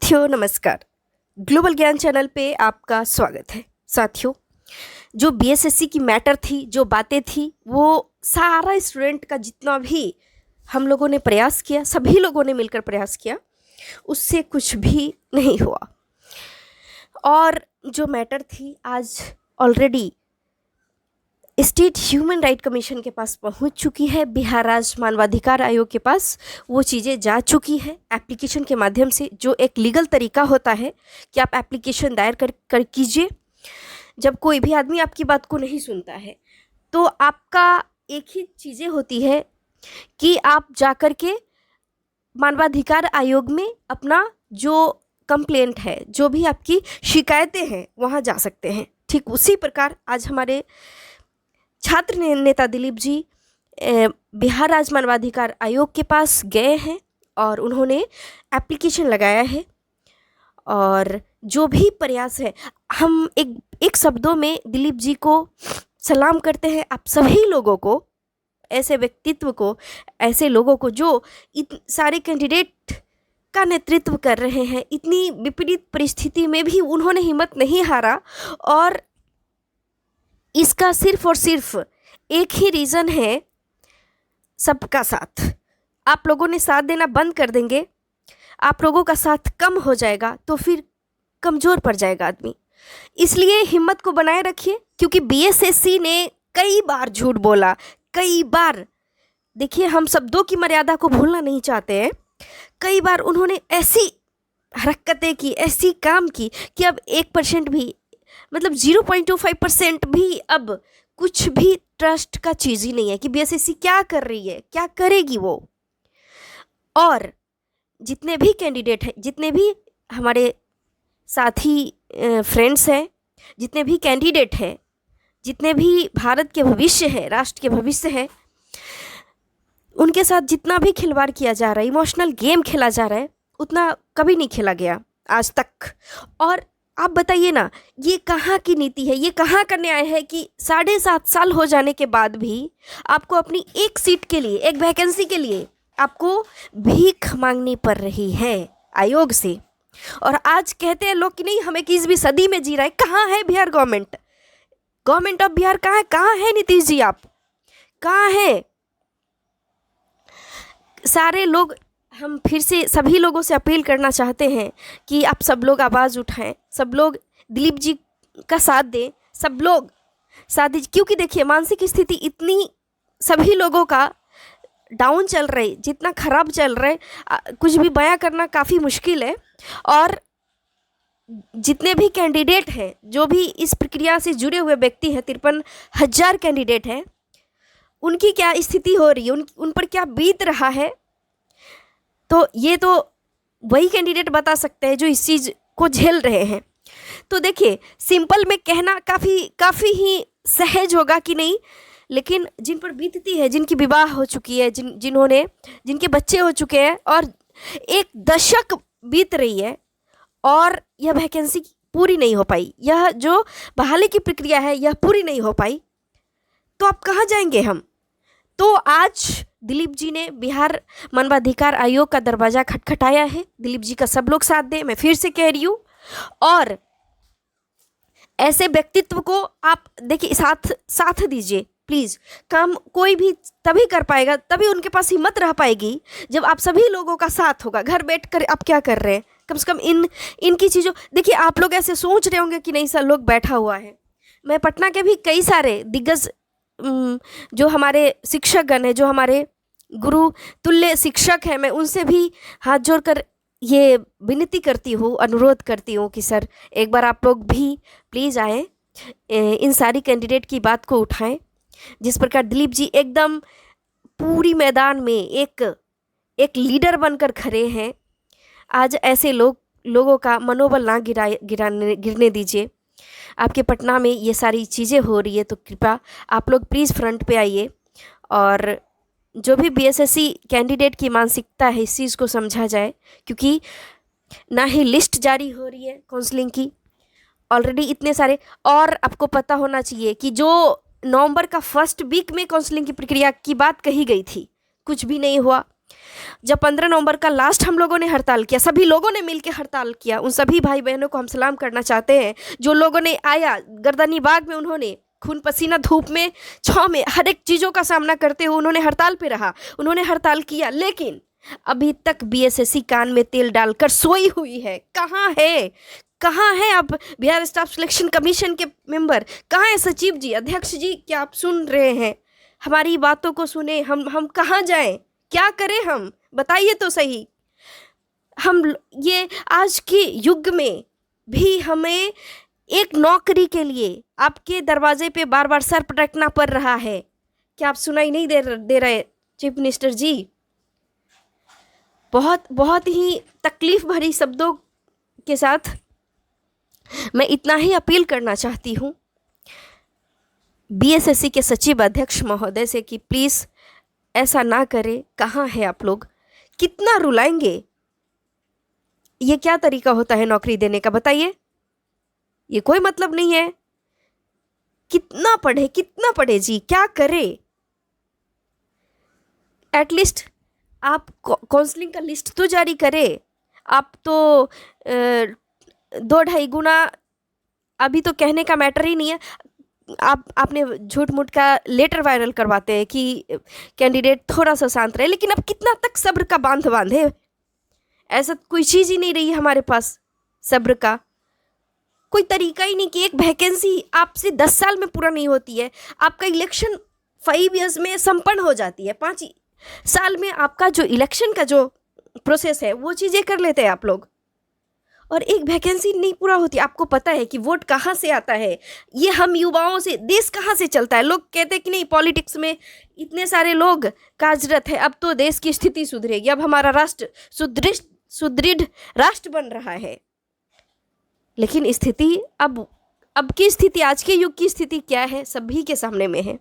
साथियों नमस्कार। ग्लोबल ज्ञान चैनल पे आपका स्वागत है। साथियों, जो बीएसएससी की मैटर थी, जो बातें थी, वो सारा स्टूडेंट का जितना भी हम लोगों ने प्रयास किया, सभी लोगों ने मिलकर प्रयास किया, उससे कुछ भी नहीं हुआ। और जो मैटर थी आज already state human right commission के पास पहुंच चुकी है, बिहार राज्य मानवाधिकार आयोग के पास वो चीज़ें जा चुकी है एप्लीकेशन के माध्यम से। जो एक लीगल तरीका होता है कि आप एप्लीकेशन दायर कर कीजिए। जब कोई भी आदमी आपकी बात को नहीं सुनता है तो आपका एक ही चीज़ें होती है कि आप जाकर के मानवाधिकार आयोग में अपना जो कंप्लेंट है, जो भी आपकी शिकायतें हैं, वहाँ जा सकते हैं। ठीक उसी प्रकार आज हमारे छात्र नेता दिलीप जी बिहार राज्य मानवाधिकार आयोग के पास गए हैं और उन्होंने एप्लीकेशन लगाया है। और जो भी प्रयास है, हम एक शब्दों में दिलीप जी को सलाम करते हैं। आप सभी लोगों को, ऐसे व्यक्तित्व को, ऐसे लोगों को जो सारे कैंडिडेट का नेतृत्व कर रहे हैं, इतनी विपरीत परिस्थिति में भी उन्होंने हिम्मत नहीं हारा। और इसका सिर्फ और सिर्फ एक ही रीज़न है, सबका साथ। आप लोगों ने साथ देना बंद कर देंगे, आप लोगों का साथ कम हो जाएगा तो फिर कमज़ोर पड़ जाएगा आदमी। इसलिए हिम्मत को बनाए रखिए, क्योंकि बीएसएससी ने कई बार झूठ बोला, कई बार। देखिए, हम शब्दों की मर्यादा को भूलना नहीं चाहते हैं। कई बार उन्होंने ऐसी हरकतें की, ऐसी काम की कि अब 1% भी, मतलब 0.25% भी अब कुछ भी ट्रस्ट का चीज़ ही नहीं है कि बीएसएससी क्या कर रही है, क्या करेगी वो। और जितने भी कैंडिडेट हैं, जितने भी हमारे साथी फ्रेंड्स हैं, जितने भी कैंडिडेट हैं, जितने भी भारत के भविष्य है, राष्ट्र के भविष्य है, उनके साथ जितना भी खिलवाड़ किया जा रहा है, इमोशनल गेम खेला जा रहा है, उतना कभी नहीं खेला गया आज तक। और आप बताइए ना, ये कहाँ की नीति है, ये कहाँ का न्याय है कि 7.5 साल हो जाने के बाद भी आपको अपनी एक सीट के लिए, एक वैकेंसी के लिए आपको भीख मांगनी पड़ रही है आयोग से। और आज कहते हैं लोग कि नहीं, हम 21वीं सदी में जी रहे हैं। कहाँ है बिहार गवर्नमेंट ऑफ बिहार? कहाँ है नीतीश जी? आप कहाँ हैं? सारे लोग, हम फिर से सभी लोगों से अपील करना चाहते हैं कि आप सब लोग आवाज़ उठाएं, सब लोग दिलीप जी का साथ दें, सब लोग साथ दीजिए। क्योंकि देखिए, मानसिक स्थिति इतनी सभी लोगों का डाउन चल रही, जितना खराब चल रहा है, कुछ भी बयां करना काफ़ी मुश्किल है। और जितने भी कैंडिडेट हैं, जो भी इस प्रक्रिया से जुड़े हुए व्यक्ति हैं, 53,000 कैंडिडेट हैं, उनकी क्या स्थिति हो रही है, उन पर क्या बीत रहा है, तो ये तो वही कैंडिडेट बता सकते हैं जो इस चीज़ को झेल रहे हैं। तो देखिए, सिंपल में कहना काफ़ी ही सहज होगा कि नहीं, लेकिन जिन पर बीतती है, जिनकी विवाह हो चुकी है, जिनके बच्चे हो चुके हैं और एक दशक बीत रही है और यह वैकेंसी पूरी नहीं हो पाई, यह जो बहाली की प्रक्रिया है यह पूरी नहीं हो पाई, तो आप कहाँ जाएंगे हम? तो आज दिलीप जी ने बिहार मानवाधिकार आयोग का दरवाज़ा खटखटाया है। दिलीप जी का सब लोग साथ दें, मैं फिर से कह रही हूँ। और ऐसे व्यक्तित्व को आप देखिए, साथ दीजिए प्लीज़। काम कोई भी तभी कर पाएगा, तभी उनके पास हिम्मत रह पाएगी जब आप सभी लोगों का साथ होगा। घर बैठ कर आप क्या कर रहे हैं? कम से कम इनकी चीज़ों, देखिए, आप लोग ऐसे सोच रहे होंगे कि नहीं सर, लोग बैठा हुआ है। मैं पटना के भी कई सारे दिग्गज जो हमारे शिक्षकगण हैं, जो हमारे गुरु तुल्य शिक्षक हैं, मैं उनसे भी हाथ जोड़कर ये विनती करती हूँ, अनुरोध करती हूँ कि सर, एक बार आप लोग भी प्लीज़ आएँ, इन सारी कैंडिडेट की बात को उठाएं। जिस प्रकार दिलीप जी एकदम पूरी मैदान में एक लीडर बनकर खड़े हैं, आज ऐसे लोगों का मनोबल ना गिरने दीजिए। आपके पटना में ये सारी चीज़ें हो रही है, तो कृपया आप लोग प्लीज़ फ्रंट पे आइए। और जो भी बीएसएससी कैंडिडेट की मानसिकता है, इस चीज़ को समझा जाए, क्योंकि ना ही लिस्ट जारी हो रही है काउंसलिंग की, ऑलरेडी इतने सारे। और आपको पता होना चाहिए कि जो नवंबर का फर्स्ट वीक में काउंसलिंग की प्रक्रिया की बात कही गई थी, कुछ भी नहीं हुआ। जब 15 नवंबर का लास्ट हम लोगों ने हड़ताल किया, सभी लोगों ने मिलकर हड़ताल किया, उन सभी भाई बहनों को हम सलाम करना चाहते हैं जो लोगों ने आया गर्दनी बाग में, उन्होंने खून पसीना धूप में छाँव में हर एक चीज़ों का सामना करते हुए उन्होंने हड़ताल पे रहा, उन्होंने हड़ताल किया। लेकिन अभी तक बीएसएससी कान में तेल डालकर सोई हुई है। कहाँ है, कहाँ है अब बिहार स्टाफ सिलेक्शन कमीशन के मेंबर, कहाँ है सचिव जी, अध्यक्ष जी? क्या आप सुन रहे हैं? हमारी बातों को सुने। हम कहाँ जाएं, क्या करें हम, बताइए तो सही। हम ये आज के युग में भी हमें एक नौकरी के लिए आपके दरवाजे पे बार बार सर पटकना पड़ रहा है। क्या आप सुनाई नहीं दे रहे चीफ मिनिस्टर जी? बहुत बहुत ही तकलीफ भरी शब्दों के साथ मैं इतना ही अपील करना चाहती हूँ बीएसएससी के सचिव अध्यक्ष महोदय से कि प्लीज़ ऐसा ना करें। कहाँ है आप लोग? कितना रुलाएंगे? ये क्या तरीका होता है नौकरी देने का, बताइए? ये कोई मतलब नहीं है। कितना पढ़े जी, क्या करे? एटलीस्ट आप काउंसलिंग का लिस्ट तो जारी करें। आप तो 2-2.5 गुना, अभी तो कहने का मैटर ही नहीं है, आपने झूठ मूठ का लेटर वायरल करवाते हैं कि कैंडिडेट थोड़ा सा शांत रहे। लेकिन अब कितना तक सब्र का बांध बांधे? ऐसा कोई चीज़ ही नहीं रही हमारे पास सब्र का, कोई तरीका ही नहीं कि एक वैकेंसी आपसे 10 साल में पूरा नहीं होती है, आपका इलेक्शन 5 ईयर्स में संपन्न हो जाती है, 5 साल में आपका जो इलेक्शन का जो प्रोसेस है वो चीज़ें कर लेते हैं आप लोग, और एक वैकेंसी नहीं पूरा होती। आपको पता है कि वोट कहाँ से आता है? ये हम युवाओं से, देश कहाँ से चलता है? लोग कहते हैं कि नहीं पॉलिटिक्स में इतने सारे लोग कार्यरत है, अब तो देश की स्थिति सुधरेगी, अब हमारा राष्ट्र सुदृढ़ राष्ट्र बन रहा है। लेकिन स्थिति अब की स्थिति, आज के युग की स्थिति क्या है, सभी के सामने में है।